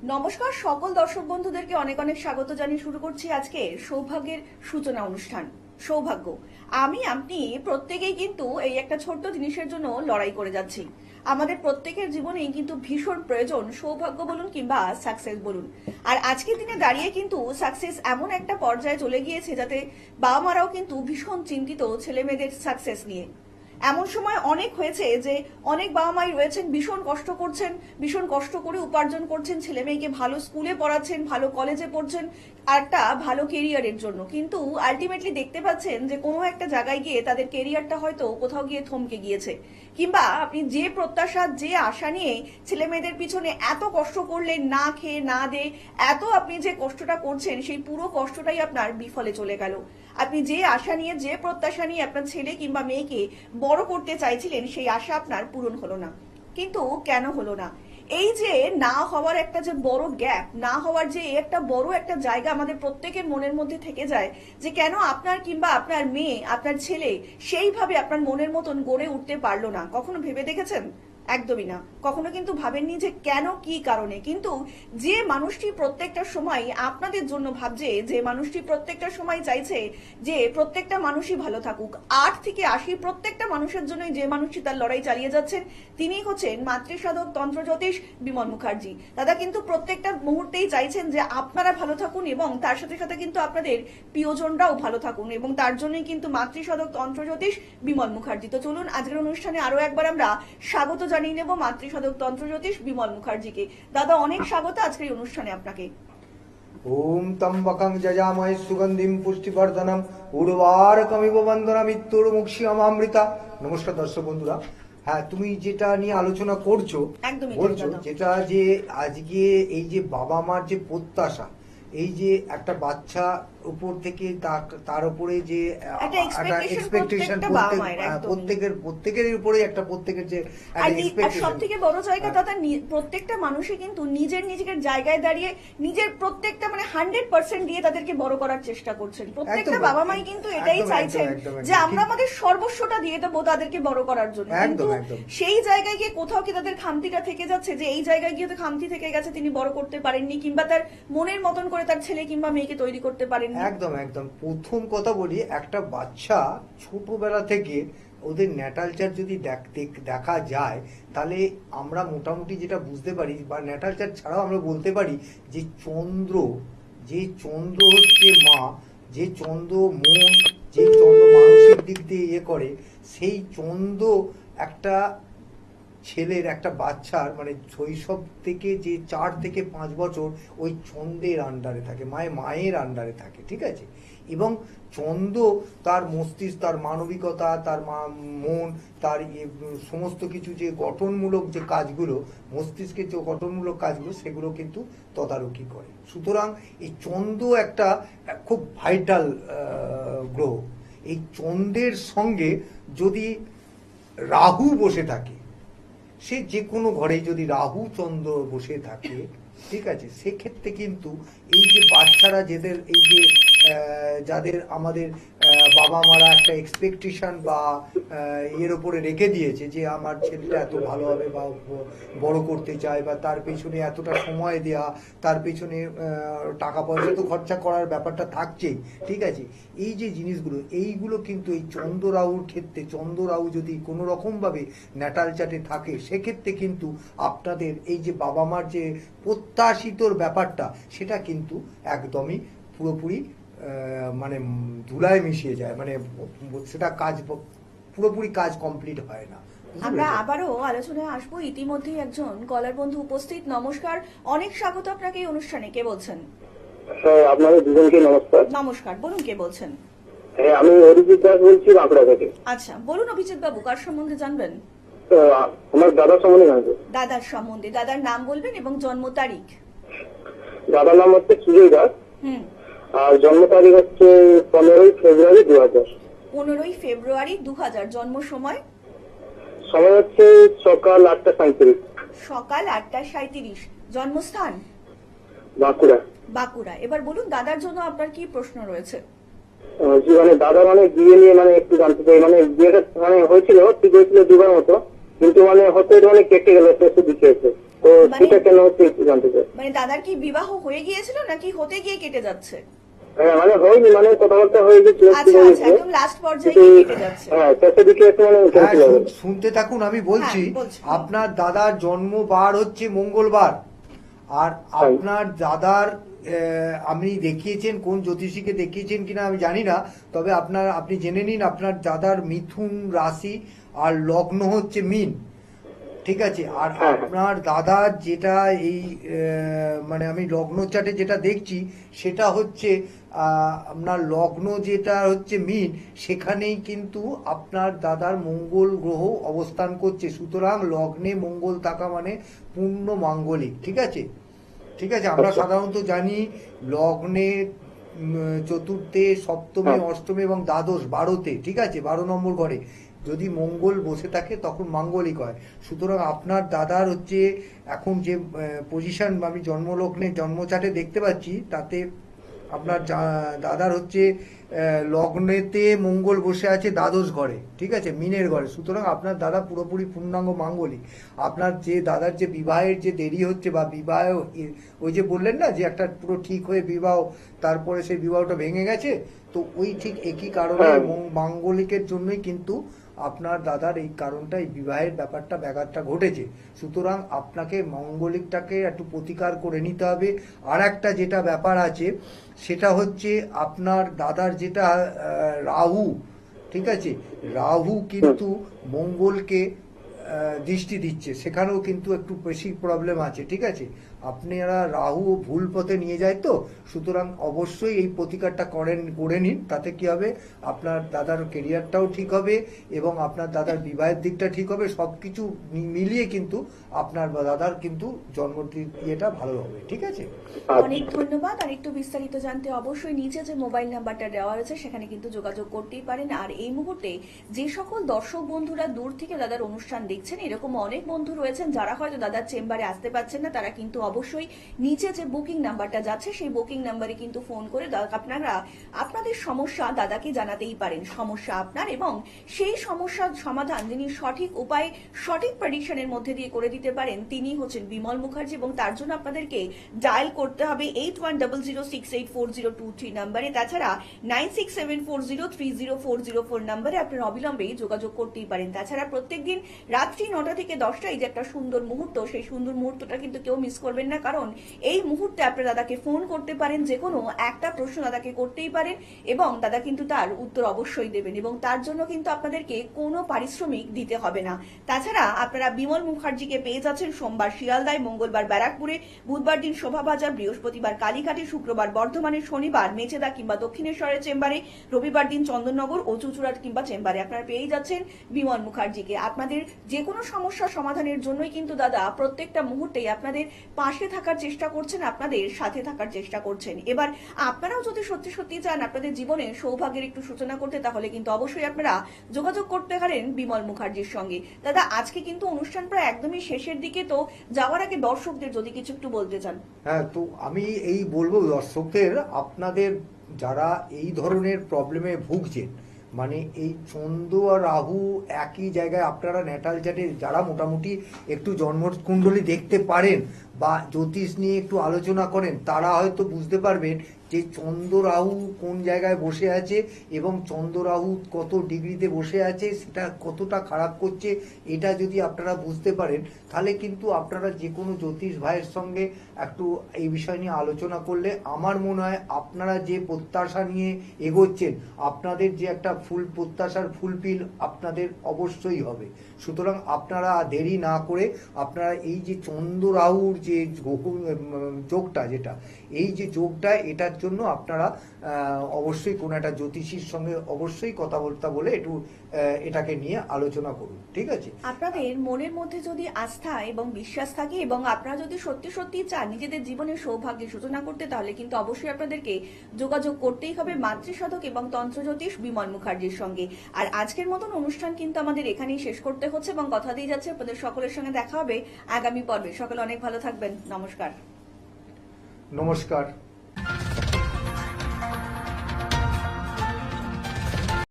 নমস্কার সকল দর্শক বন্ধুদেরকে অনেক অনেক স্বাগত জানিয়ে শুরু করছি আজকে সৌভাগ্যের সূচনা অনুষ্ঠান। সৌভাগ্য আপনি প্রত্যেকেই কিন্তু এই একটা ছোট্ট জিনিসের জন্য লড়াই করে যাচ্ছি। আমাদের প্রত্যেকের জীবনেই কিন্তু ভীষণ প্রয়োজন সৌভাগ্য বলুন কিংবা সাকসেস বলুন। আর আজকের দিনে দাঁড়িয়ে কিন্তু সাকসেস এমন একটা পর্যায়ে চলে গিয়েছে যাতে বাবা মারাও কিন্তু ভীষণ চিন্তিত ছেলে মেয়েদের সাকসেস নিয়ে। এমন সময় অনেক হয়েছে যে অনেক বাবা মাই রয়েছেন ভীষণ কষ্ট করছেন, ভীষণ কষ্ট করে উপার্জন করছেন, ছেলে মেয়েকে ভালো স্কুলে পড়াচ্ছেন, ভালো কলেজে পড়ছেন একটা ভালো কেরিয়ারের জন্য, কিন্তু আলটিমেটলি দেখতে পাচ্ছেন যে কোনো একটা জায়গায় গিয়ে তাদের কেরিয়ারটা হয়তো কোথাও গিয়ে থমকে গিয়েছে। কিংবা আপনি যে প্রত্যাশা যে আশা নিয়ে ছেলে মেয়েদের পিছনে এত কষ্ট করলেন, না খেয়ে না দে এত আপনি যে কষ্টটা করছেন সেই পুরো কষ্টটাই আপনার বিফলে চলে গেল। আপনি যে আশা নিয়ে যে প্রত্যাশা নিয়ে আপনার ছেলে কিংবা মেয়েকে বড় করতে চাইছিলেন সেই আশা আপনার পূরণ হলো না। কিন্তু কেন হলো না? এই যে না হওয়ার একটা যে বড় গ্যাপ, না হওয়ার যে একটা বড় একটা জায়গা আমাদের প্রত্যেকের মনের মধ্যে থেকে যায় যে কেন আপনার কিংবা আপনার মেয়ে আপনার ছেলে সেইভাবে আপনার মনের মতন গড়ে উঠতে পারলো না। কখনো ভেবে দেখেছেন? একদমই না। কখনো কিন্তু ভাবেননি যে কেন কি কারণে। কিন্তু যে মানুষটি প্রত্যেকটা সময় আপনাদের জন্য ভাবছে, যে মানুষটি প্রত্যেকটা সময় চাইছে যে প্রত্যেকটা মানুষই ভালো থাকুক, 8 থেকে 80 প্রত্যেকটা মানুষের জন্য যে মানুষটি তার লড়াই চালিয়ে যাচ্ছেন তিনি হচ্ছেন মাতৃসাধক তন্ত্রজ্যোতিষ বিমল মুখার্জি। দাদা কিন্তু প্রত্যেকটা মুহূর্তেই চাইছেন যে আপনারা ভালো থাকুন এবং তার সাথে সাথে কিন্তু আপনাদের প্রিয়জনরাও ভালো থাকুন, এবং তার জন্যই কিন্তু মাতৃসাধক তন্ত্রজ্যোতিষ বিমল মুখার্জি। তো চলুন আজকের অনুষ্ঠানে আরো একবার আমরা স্বাগত জানিয়ে নেব মাতৃসাধক তন্ত্রজ্যোতিষ বিমল মুখার্জিকে। দাদা অনেক স্বাগত আজকের এই অনুষ্ঠানে আপনাকে। ওম ত্র্যম্বকং যজামহে সুগন্ধিম পুষ্টিবর্ধনম উর্বারকমিব বন্দনা মৃত্যুর্মুক্ষীয়মামৃতা। নমস্কার দর্শক বন্ধুরা, হ্যাঁ তুমি যেটা নিয়ে আলোচনা করছো বলছো, যেটা যে আজকে এই যে বাবা মার যে প্রত্যাশা, এই যে একটা বাচ্চা উপর থেকে তার উপরে যে একটা এক্সপেকটেশন প্রত্যেকের উপরে একটা প্রত্যেকের যে সব থেকে বড় জায়গা দাদা, প্রত্যেকটা মানুষই কিন্তু নিজের জায়গায় দাঁড়িয়ে নিজের প্রত্যেকটা 100% দিয়ে তাদেরকে বড় করার চেষ্টা করছেন। প্রত্যেকটা বাবা মাই কিন্তু এটাই চাইছেন যে আমরা আমাদের সর্বস্বটা দিয়ে দেবো তাদেরকে বড় করার জন্য। কিন্তু সেই জায়গায় গিয়ে কোথাও কি তাদের খামতিটা থেকে যাচ্ছে, যে এই জায়গায় গিয়ে তো খামতি থেকে গেছে, তিনি বড় করতে পারেননি কিংবা তার মনের মতন করে তার ছেলে কিংবা মেয়েকে তৈরি করতে পারেন। একদম একদম প্রথম কথা বলি, একটা বাচ্চা ছোটবেলা থেকে ওদের ন্যাটালচার যদি দেখা যায় তাহলে আমরা মোটামুটি যেটা বুঝতে পারি, বা ন্যাটালচার ছাড়াও আমরা বলতে পারি যে চন্দ্র হচ্ছে মা, যে চন্দ্র মন, যে চন্দ্র মানসিক দিক দিয়ে করে, সেই চন্দ্র একটা ছেলের একটা বাচ্চার শৈশব থেকে যে 4 থেকে 5 বছর ওই চন্দ্রের আন্ডারে থাকে, মায়ের আন্ডারে থাকে, ঠিক আছে। এবং চন্দ্র তার মস্তিষ্ক, তার মানবিকতা, তার মন, তার সমস্ত কিছু যে গঠনমূলক যে কাজগুলো, মস্তিষ্কের যে গঠনমূলক কাজগুলো, সেগুলো কিন্তু তদারকি করে। সুতরাং এই চন্দ্র একটা খুব ভাইটাল গ্রহ। এই চন্দ্রের সঙ্গে যদি রাহু বসে থাকে, সে যে কোনো ঘরে যদি রাহু চন্দ্র বসে থাকে, ঠিক আছে, সেক্ষেত্রে কিন্তু এই যে বাচ্চারা যাদের আমাদের বাবা মারা একটা এক্সপেকটেশন বা এর উপরে রেখে দিয়েছে যে আমার ছেলেটা এত ভালো হবে বা বড় করতে চায়, বা তার পেছনে এতটা সময় দেয়া, তার পেছনে টাকা পয়সা তো খরচা করার ব্যাপারটা থাকছেই, ঠিক আছে। এই যে জিনিসগুলো, এইগুলো কিন্তু এই চন্দ্র রাহুর ক্ষেত্রে, চন্দ্র রাহু যদি কোনো রকমভাবে ন্যাটাল চার্টে থাকে, সেক্ষেত্রে কিন্তু আপনাদের এই যে বাবা মার যে প্রত্যাশিতর ব্যাপারটা, সেটা কিন্তু একদমই পুরোপুরি ধুলায় মিশিয়ে যায়, সেটা পুরোপুরি কাজ কমপ্লিট হয় না। আমরা আবারও আলোচনায় আসবো। ইতিমধ্যেই একজন কলার বন্ধু উপস্থিত। নমস্কার, অনেক স্বাগত আপনাকে এই অনুষ্ঠানে। কে বলছেন? হ্যাঁ, আপনাদের দুজনকে নমস্কার। নমস্কার, বলুন কে বলছেন? হ্যাঁ, আমি অরিজিৎ দাস বলছি, বাঁকুড়া থেকে। আচ্ছা বলুন অভিজিৎ বাবু, কার সম্বন্ধে জানবেন? আমার দাদার সম্বন্ধে জানতে। দাদার সম্বন্ধে, দাদার নাম বলবেন এবং জন্ম তারিখ। দাদার নাম হচ্ছে সুজয় দাস, আর জন্ম তারিখ হচ্ছে 15ই ফেব্রুয়ারি 2000। 15ই ফেব্রুয়ারি 2000। জন্ম সময়? সময় হচ্ছে সকাল 8:37। সকাল 8:37। জন্মস্থান? বাঁকুড়া। বাঁকুড়া। এবার বলুন দাদার জন্য আপনার কি প্রশ্ন রয়েছে? দাদা বিয়ে নিয়ে একটু জানতে চাই। বিয়েটা হয়েছিল, ঠিক হয়েছিল 2বার মতো, কিন্তু হতে কেটে গেল, দিচ্ছে তো তো সেটা কেন হচ্ছে একটু জানতে চাই। মানে দাদার কি বিবাহ হয়ে গিয়েছিল নাকি হতে গিয়ে কেটে যাচ্ছে? হ্যাঁ মানে হয়নি, মানে কথাবার্তা হয়ে গেছিল, আচ্ছা আচ্ছা, একদম লাস্ট পর্যায়ে কিন্তু গিয়ে কেটে যাচ্ছে। হ্যাঁ শেষের দিকে একটু মানে হ্যাঁ, ক্যান্সেল হবে। শুনতে থাকুন, আমি বলছি। হ্যাঁ, বলছি। আপনার দাদার জন্মবার হচ্ছে মঙ্গলবার, আর আপনার দাদার আপনি দেখিয়েছেন, কোন জ্যোতিষীকে দেখিয়েছেন কিনা আমি জানি না, তবে আপনি জেনে নিন আপনার দাদার মিথুন রাশি আর লগ্ন হচ্ছে মীন, ঠিক আছে। আর আপনার দাদার যেটা এই মানে আমি লগ্ন চার্টে যেটা দেখছি সেটা হচ্ছে আপনার লগ্ন যেটা হচ্ছে মীন, সেখানেই কিন্তু আপনার দাদার মঙ্গল গ্রহ অবস্থান করছে। সুতরাং লগ্নে মঙ্গল থাকা মানে পূর্ণ মাঙ্গলিক, ঠিক আছে। ঠিক আছে, আমরা সাধারণত জানি লগ্নে চতুর্থে, সপ্তমে, অষ্টমে এবং দ্বাদশ 12তে, ঠিক আছে, 12 নম্বর ঘরে যদি মঙ্গল বসে থাকে তখন মাঙ্গলিক হয়। সুতরাং আপনার দাদার হচ্ছে এখন যে পজিশন আমি জন্মলগ্নে জন্মচাটে দেখতে পাচ্ছি, তাতে আপনার দাদার হচ্ছে লগ্নেতে মঙ্গল বসে আছে দ্বাদশ ঘরে, ঠিক আছে, মিনের ঘরে। সুতরাং আপনার দাদা পুরোপুরি পূর্ণাঙ্গ মাঙ্গলিক। আপনার যে দাদার যে বিবাহের যে দেরি হচ্ছে বা বিবাহ, ওই যে বললেন না যে একটা পুরো ঠিক হয়ে বিবাহ, তারপরে সেই বিবাহটা ভেঙে গেছে, তো ওই ঠিক একই কারণে মাঙ্গলিকের জন্যই কিন্তু আপনার দাদার এই কারণটা, এই বিবাহের ব্যাপারটা ব্যাঘাতটা ঘটেছে। সুতরাং আপনাকে মঙ্গলিকটাকে একটু প্রতিকার করে নিতে হবে। আর একটা যেটা ব্যাপার আছে সেটা হচ্ছে আপনার দাদার যেটা রাহু, ঠিক আছে, রাহু কিন্তু মঙ্গলকে দৃষ্টি দিচ্ছে, সেখানেও কিন্তু একটু বেশি প্রবলেম আছে, ঠিক আছে। আপনারা রাহু ভুল পথে নিয়ে যায়, তো সুতরাং অবশ্যই এই প্রতিকারটা করে নিন। তাতে কি হবে, আপনার দাদার কেরিয়ারটাও ঠিক হবে এবং আপনার দাদার বিবাহের দিকটা ঠিক হবে। সবকিছু মিলিয়ে কিন্তু আপনার দাদার কিন্তু জন্মটা ভালো হবে, ঠিক আছে। অনেক ধন্যবাদ। আর একটু বিস্তারিত জানতে অবশ্যই নিচে যে মোবাইল নাম্বারটা দেওয়া রয়েছে সেখানে কিন্তু যোগাযোগ করতেই পারেন। আর এই মুহূর্তে যে সকল দর্শক বন্ধুরা দূর থেকে দাদার অনুষ্ঠান দেখছেন, এরকম অনেক বন্ধু রয়েছেন যারা হয়তো দাদার চেম্বারে আসতে পারছেন না, তারা কিন্তু অবশ্যই নিচে যে বুকিং নাম্বারটা যাচ্ছে সেই বুকিং নাম্বারে কিন্তু ফোন করে আপনারা আপনাদের সমস্যা দাদাকে জানাতেই পারেন। সমস্যা আপনার এবং সেই সমস্যার সমাধান যিনি সঠিক উপায়ে সঠিক প্রেডিকশনের মধ্যে দিয়ে করে দিতে পারেন তিনি হচ্ছেন বিমল মুখার্জি। এবং তার জন্য আপনাদেরকে ডায়াল করতে হবে 8100684023 নাম্বারে। তাছাড়া 9674030404 নাম্বারে আপনার অবিলম্বে যোগাযোগ করতেই পারেন। তাছাড়া প্রত্যেকদিন রাত্রি 9টা থেকে 10টা এই যে একটা সুন্দর মুহূর্ত, সেই সুন্দর মুহূর্তটা কিন্তু কেউ মিস করবেন না, কারণ এই মুহূর্তে আপনার দাদাকে ফোন করতে পারেন, যে কোনো একটা প্রশ্ন দাদাকে করতেই পারেন এবং দাদা কিন্তু তার উত্তর অবশ্যই দেবেন এবং তার জন্য কিন্তু আপনাদেরকে কোনো পারিশ্রমিক দিতে হবে না। তাছাড়া আপনারা বিমল মুখার্জিকে পেয়ে যাচ্ছেন সোমবার শিয়ালদায়, মঙ্গলবার ব্যারাকপুরে, বুধবার দিন শোভাবাজার, বৃহস্পতিবার কালীঘাটে, শুক্রবার বর্ধমানে, শনিবার মেচেদা কিংবা দক্ষিণেশ্বরের চেম্বারে, রবিবার দিন চন্দননগর ও চুচুড়ার কিংবা চেম্বারে আপনারা পেয়ে যাচ্ছেন বিমল মুখার্জিকে। আপনাদের যে কোনো সমস্যা সমাধানের জন্যই কিন্তু দাদা প্রত্যেকটা মুহূর্তেই আপনাদের পাশে থাকার চেষ্টা করছেন, আপনাদের সাথে থাকার চেষ্টা করছেন। এবার আপনারাও যদি সত্যি সত্যি চান আপনাদের জীবনে সৌভাগ্যের একটু সূচনা করতে, তাহলে কিন্তু অবশ্যই আপনারা যোগাযোগ করতে পারেন বিমল মুখার্জির সঙ্গে। দাদা আজকে কিন্তু অনুষ্ঠান প্রায় একদমই শেষের দিকে, তো যাওয়ার আগে দর্শকদের যদি কিছু একটু বলতে চান। হ্যাঁ, তো আমি এই বলবো দর্শকদের, আপনাদের যারা এই ধরনের প্রবলেমে ভুগছেন, মানে এই চন্দ্র আর রাহু একই জায়গায়, আপনারা ন্যাটাল চার্টে যারা মোটামুটি একটু জন্মকুণ্ডলী দেখতে পারেন বা জ্যোতিষ নিয়ে একটু আলোচনা করেন, তারা হয়তো বুঝতে পারবেন যে চন্দ্র রাহু কোন জায়গায় বসে আছে এবং চন্দ্র রাহু কত ডিগ্রিতে বসে আছে, সেটা কতটা খারাপ করছে। এটা যদি আপনারা বুঝতে পারেন তাহলে কিন্তু আপনারা যে কোনো জ্যোতিষ ভাইয়ের সঙ্গে একটু এই বিষয় নিয়ে আলোচনা করলে আমার মনে হয় আপনারা যে প্রত্যাশা নিয়ে এগোচ্ছেন, আপনাদের যে একটা প্রত্যাশার ফুলফিল আপনাদের অবশ্যই হবে। সুতরাং আপনারা দেরি না করে আপনারা এই যে চন্দ্র রাহুর যে যোগটা, যেটা এই যে যোগটা, এটার জন্য আপনারা অবশ্যই কোনো একটা জ্যোতিষীর সঙ্গে অবশ্যই কথাবার্তা বলে একটু এটাকে নিয়ে আলোচনা করুন, ঠিক আছে। আপনাদের মনের মধ্যে যদি আস্থা এবং বিশ্বাস থাকে এবং আপনারা যদি সত্যি সত্যি চান নিজেদের জীবনের সৌভাগ্যের সূচনা করতে, তাহলে কিন্তু অবশ্যই আপনাদেরকে যোগাযোগ করতেই হবে মাতৃসাধক এবং তন্ত্রজ্যোতিষ বিমল মুখার্জির সঙ্গে। আর আজকের মতন অনুষ্ঠান কিন্তু আমাদের এখানেই শেষ করতে হচ্ছে এবং কথা দিয়ে যাচ্ছে আপনাদের সকলের সঙ্গে দেখা হবে আগামী পর্বে। সকলে অনেক ভালো থাকবেন। নমস্কার। নমস্কার।